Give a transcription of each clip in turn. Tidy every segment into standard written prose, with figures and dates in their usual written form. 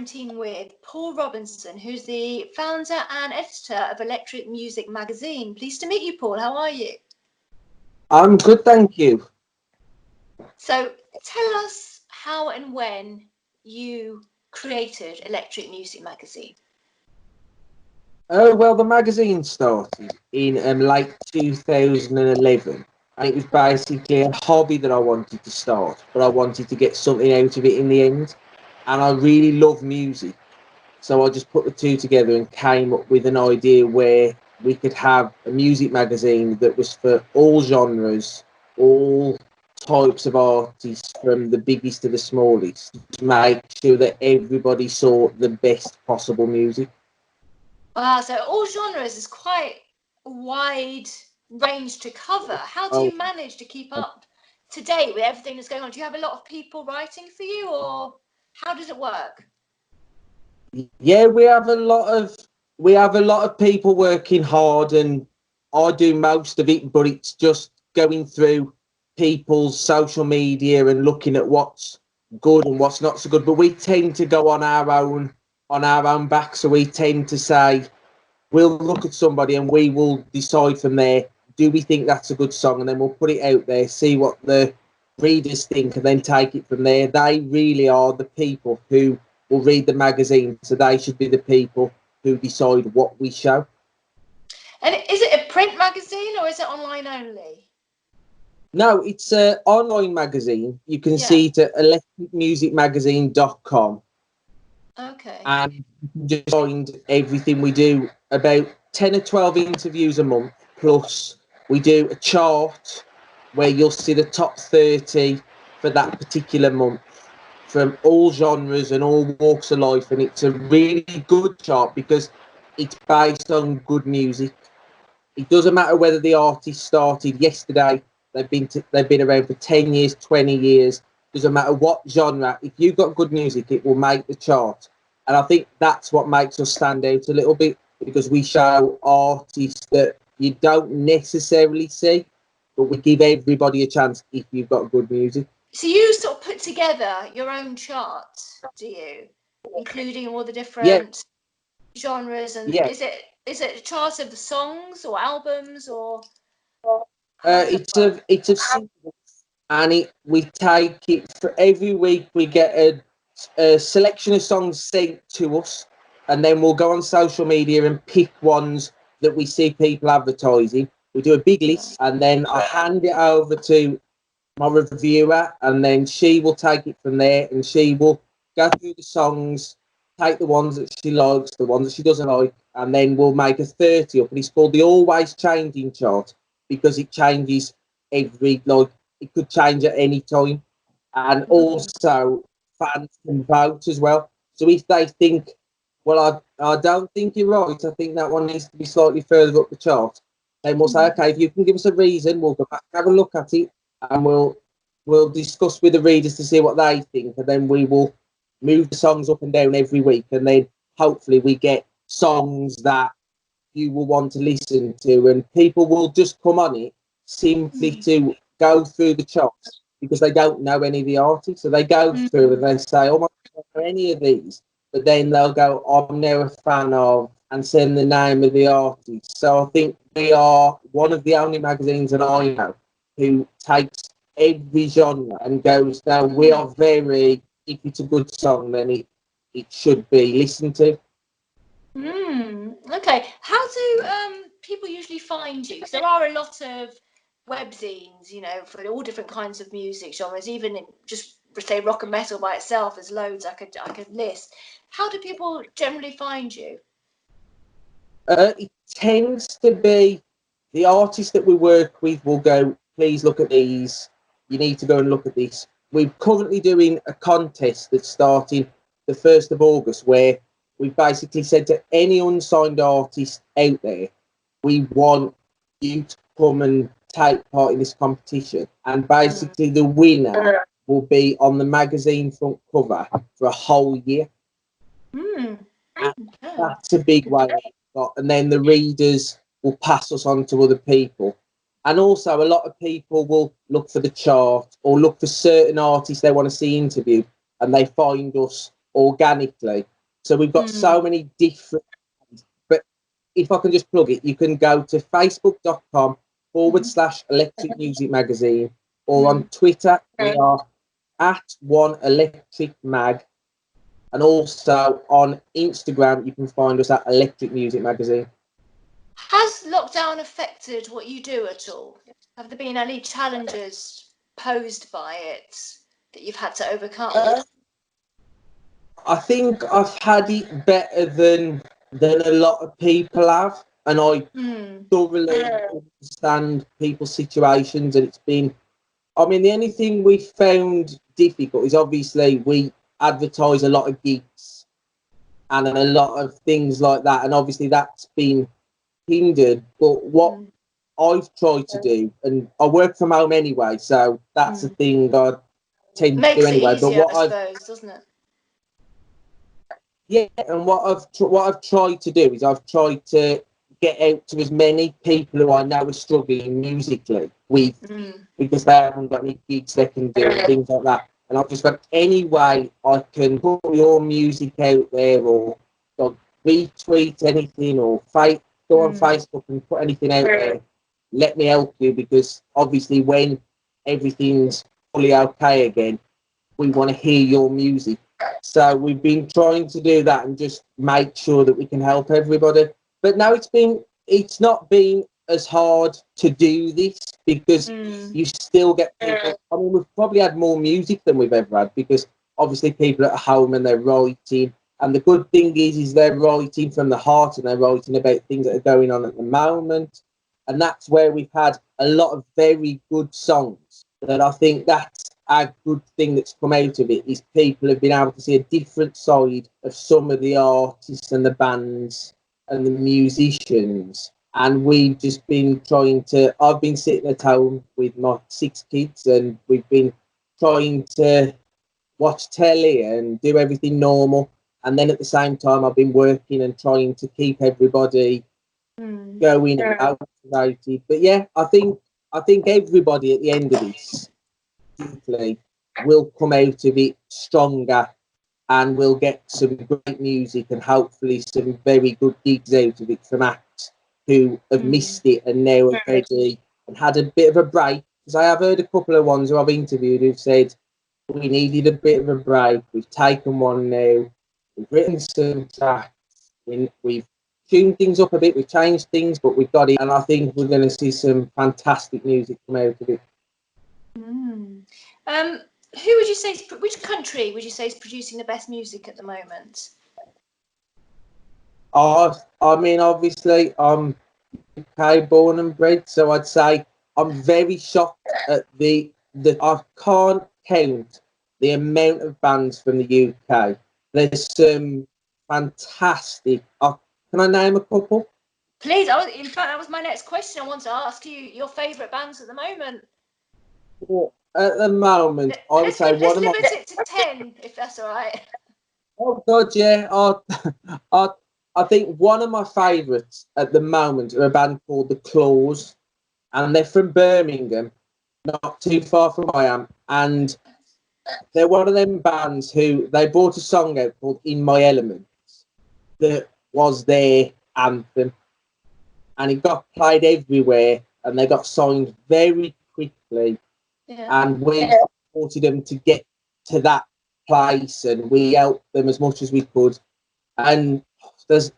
presenting with Paul Robinson, who's the founder and editor of Electric Music Magazine. Pleased to meet you, Paul. How are you? I'm good, thank you. So tell us how and when you created Electric Music Magazine. Oh, well, the magazine started in late 2011, and it was basically a hobby that I wanted to start, but I wanted to get something out of it in the end, and I really love music. So I just put the two together and came up with an idea where we could have a music magazine that was for all genres, all types of artists, from the biggest to the smallest, to make sure that everybody saw the best possible music. Wow, so all genres is quite a wide range to cover. How do Oh, you manage to keep up to date with everything that's going on? Do you have a lot of people writing for you, or how does it work? yeah, we have a lot of people working hard, and I do most of it, but it's just going through people's social media and looking at what's good and what's not so good. But we tend to go on our own back, so we tend to say we'll look at somebody and we will decide from there, do we think that's a good song, and then we'll put it out there, see what the readers think, and then take it from there. They really are the people who will read the magazine, so they should be the people who decide what we show. And is it a print magazine or is it online only? No, it's an online magazine. You can Yeah. see it at electricmusicmagazine.com, Okay. and you can just find everything we do. About 10 or 12 interviews a month, plus we do a chart where you'll see the top 30 for that particular month from all genres and all walks of life, and it's a really good chart because it's based on good music. It doesn't matter whether the artist started yesterday, they've been around for 10 years, 20 years. Doesn't matter what genre. If you've got good music, it will make the chart. And I think that's what makes us stand out a little bit, because we show artists that you don't necessarily see, but we give everybody a chance if you've got good music. So you sort of put together your own chart, do you? Including all the Yeah, different genres, and yeah. is it a chart of the songs or albums, or how does it It's work? a single, and we take it for every week. We get a selection of songs sent to us, and then we'll go on social media and pick ones that we see people advertising. We do a big list, and then I hand it over to my reviewer, and then she will take it from there, and she will go through the songs, take the ones that she likes, the ones that she doesn't like, and then we'll make a 30 up. And it's called the always changing chart, because it changes it could change at any time. And also, fans can vote as well. So if they think, well, I don't think you're right, I think that one needs to be slightly further up the chart, then we'll say, okay, if you can give us a reason, we'll go back, have a look at it, and we'll discuss with the readers to see what they think, and then we will move the songs up and down every week, and then hopefully we get songs that you will want to listen to, and people will just come on it simply to go through the charts because they don't know any of the artists, so they go through and they say, "Oh my God, I don't know any of these," but then they'll go, "I'm now a fan of," and send the name of the artist. So I think we are one of the only magazines that I know who takes every genre and goes, "Now we are very, if it's a good song, then it should be listened to." Okay. How do people usually find you? Because there are a lot of webzines, you know, for all different kinds of music genres. Even in just say rock and metal by itself, there's loads I could list. How do people generally find you? It tends to be the artists that we work with will go, please look at these. You need to go and look at this. We're currently doing a contest that's starting the 1st of August, where we've basically said to any unsigned artist out there, we want you to come and take part in this competition. And basically, the winner will be on the magazine front cover for a whole year. Mm. And that's a big way. And then the readers will pass us on to other people. And also, a lot of people will look for the chart or look for certain artists they want to see interviewed, and they find us organically. So we've got so many different. But if I can just plug it, you can go to facebook.com/Electric Music Magazine, or on Twitter we are @1electricmag, and also on Instagram you can find us at Electric Music Magazine. Has lockdown affected what you do at all? Have there been any challenges posed by it that you've had to overcome? I think I've had it better than a lot of people have, and I thoroughly understand people's situations. And it's been, I mean, the only thing we found difficult is obviously we advertise a lot of gigs and a lot of things like that, and obviously that's been hindered. But what I've tried to do, and I work from home anyway, so that's the thing I tend to do anyway. Makes it easier, but what I suppose, doesn't it? Yeah, and what I've tried to do is I've tried to get out to as many people who I know are struggling musically with, because they haven't got any gigs they can do and things like that. And I've just got any way I can put your music out there, or retweet anything, or go on Facebook and put anything out there. Let me help you, because obviously when everything's fully okay again, we want to hear your music. So we've been trying to do that and just make sure that we can help everybody. But now it's not been as hard to do this, because you still get people. I mean, we've probably had more music than we've ever had, because obviously people are at home and they're writing. And the good thing is they're writing from the heart, and they're writing about things that are going on at the moment. And that's where we've had a lot of very good songs. That I think that's a good thing that's come out of it, is people have been able to see a different side of some of the artists and the bands and the musicians. And we've just been I've been sitting at home with my 6 kids, and we've been trying to watch telly and do everything normal. And then at the same time, I've been working and trying to keep everybody going and motivated. But yeah, I think everybody at the end of this will come out of it stronger, and we'll get some great music and hopefully some very good gigs out of it from acts who have missed it and now are ready and had a bit of a break. Because I have heard a couple of ones who I've interviewed who've said, we needed a bit of a break, we've taken one now, we've written some tracks, we've tuned things up a bit, we've changed things, but we've got it, and I think we're going to see some fantastic music come out of it. Who would you say, which country would you say is producing the best music at the moment? I mean, obviously, I'm UK born and bred, so I'd say I'm very shocked at the I can't count the amount of bands from the UK. There's some fantastic. Can I name a couple? Please, in fact, that was my next question. I want to ask you your favourite bands at the moment. Well, at the moment, I would say let's limit it to 10, if that's all right. Oh God, yeah. I think one of my favourites at the moment are a band called The Claws, and they're from Birmingham, not too far from where I am, and they're one of them bands who they brought a song out called In My Element that was their anthem, and it got played everywhere, and they got signed very quickly. And we supported them to get to that place, and we helped them as much as we could. And there's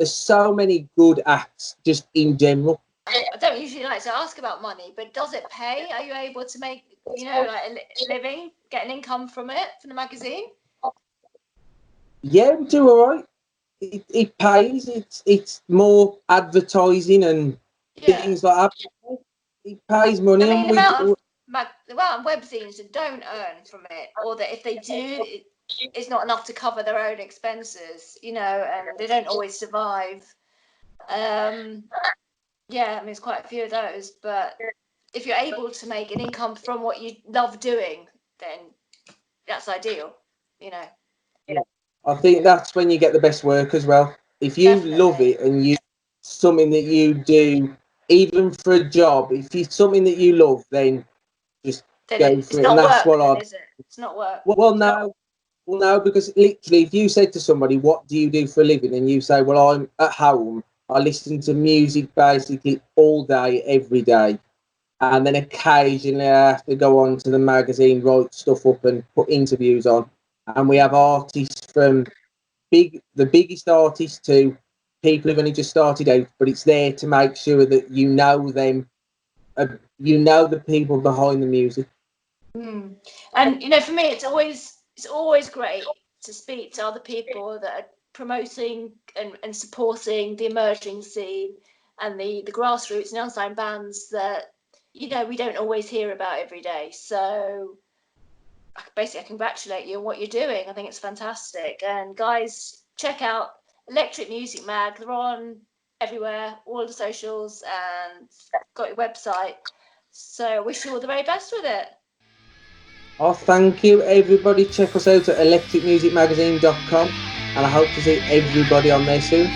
so many good acts just in general. I don't usually like to ask about money, but does it pay? Are you able to make, like a living, get an income from it, from the magazine? Yeah, we do all right. It pays. It's more advertising and things like that. It pays money. I mean, the amount of webzines that don't earn from it, or that if they do, it's not enough to cover their own expenses, and they don't always survive. Yeah, I mean, it's quite a few of those, but if you're able to make an income from what you love doing, then that's ideal, Yeah. I think that's when you get the best work as well. If you love it and something that you do, even for a job, if it's something that you love, then just go for it. And that's what is it? It's not work. Well, no, Well, no, because literally, if you said to somebody, "What do you do for a living?" and you say, "Well, I'm at home. I listen to music basically all day, every day, and then occasionally I have to go on to the magazine, write stuff up, and put interviews on." And we have artists from the biggest artists to people who've only just started out, but it's there to make sure that you know them, you know the people behind the music. And for me, it's always great to speak to other people that are promoting and supporting the emerging scene and the grassroots and unsigned bands that we don't always hear about every day. So basically, I congratulate you on what you're doing. I think it's fantastic. And guys, check out Electric Music Mag. They're on everywhere, all the socials, and got your website. So I wish you all the very best with it. Oh, thank you, everybody. Check us out at electricmusicmagazine.com, and I hope to see everybody on there soon.